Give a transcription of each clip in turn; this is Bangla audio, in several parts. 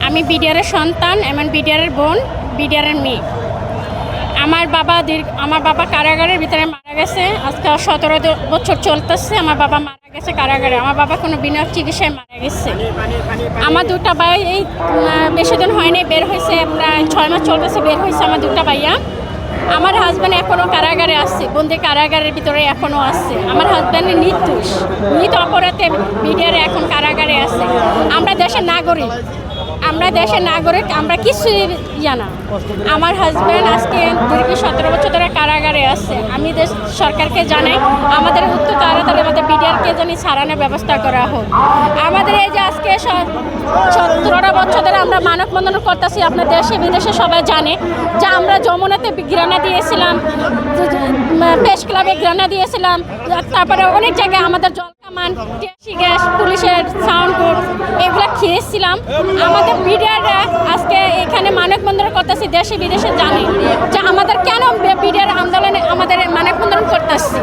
আমি বিডিআরের সন্তান এবং বিডিআরের বোন, বিডিআরের মেয়ে। আমার বাবা কারাগারের ভিতরে মারা গেছে। আজকে 17 বছর চলতেছে আমার বাবা মারা গেছে কারাগারে। আমার বাবা কোনো বিনা চিকিৎসায় মারা গেছে। আমার দুটা ভাই এই বেশি দিন হয়নি বের হয়েছে, প্রায় 6 মাস চলতেছে বের হয়েছে আমার দুটা ভাইয়া। আমার হাজব্যান্ড এখনও কারাগারে আছে, বন্দি কারাগারের ভিতরে এখনও আছে। আমার হাজব্যান্ড নিত অপরাধে বিডিআরে এখন কারাগারে আছে। আমরা দেশের নাগরিক, আমরা কিছু জানা। আমার হাজব্যান্ড আজকে দীর্ঘ 17 বছর ধরে কারাগারে আছে। আমি দেশ সরকারকে জানাই আমাদের উত্তর তাড়াতাড়ি আমাদের বিডিআরকে জানি ছাড়ানোর ব্যবস্থা করা হোক। আমাদের এই যে আজকে 17 বছর ধরে আমরা মানববন্ধন করতেছি, আপনার দেশে বিদেশে সবাই জানে যে আমরা যমুনাতে গ্রানা দিয়েছিলাম, প্রেস ক্লাবে গ্রানা দিয়েছিলাম, তারপরে অনেক জায়গায় আমাদের জলকামান, টিয়াসি গ্যাস, পুলিশের সাউন্ড বোর্ড এগুলো খেয়েছিলাম। আমাদের বিডিআররা আজকে এখানে মানববন্ধন করতেছি, দেশে বিদেশে জানে যে আমাদের কেন বিডিআর আন্দোলনে আমাদের মানববন্ধন করতেছি,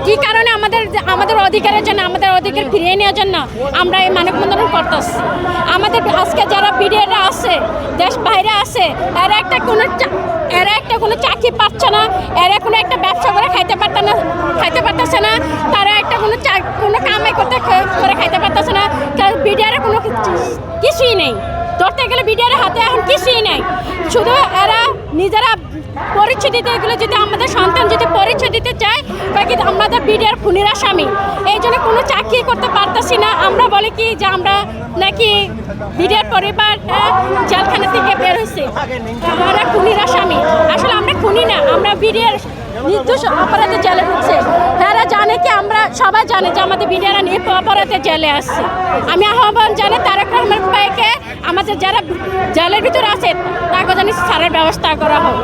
কী কারণে আমাদের অধিকারের জন্য, আমাদের অধিকার ফিরিয়ে নেওয়ার জন্য আমরা এই মানববন্ধন করতেছি। আমাদের আজকে যারা বিডিআররা আছে, দেশ বাইরে আছে, এরা একটা কোনো চাকরি পাচ্ছে না, এরা কোনো একটা ব্যবসা করে খাইতে পারতেছে না, তারা একটা কোনো কামাই করে খাইতে পারতেছে না। বিডিআরে কোনো কিছুই নেই, ধরতে গেলে বিডিআরের হাতে এখন কিছুই নেই। শুধু এরা নিজেরা পরিচয় দিতে এগুলো, যদি আমাদের সন্তান যদি পরিচয় দিতে চায় বাকি আমাদের বিডিআর খুনির আসামি, এই জন্য কোনো চাকরি করতে পারতেছি না। আমরা বলি কি যে আমরা নাকি বিডিআর পরিবার জেলখানা থেকে বের হয়েছে, আমরা খুনির আসামি। আসলে আমরা খুনি না, আমরা বিডিআর নির্দোষ অপরাধে জেলে ঢুকছে। তারা জানে কি, আমরা সবাই জানে যে আমাদের বিডিআর অপরাধে জেলে আসছে। আমি আহ্বান জানি তারেক রহমান ভাইকে, আমাদের যারা জেলের ভিতরে আছে তাকে জানি ছাড়ার ব্যবস্থা করা হোক।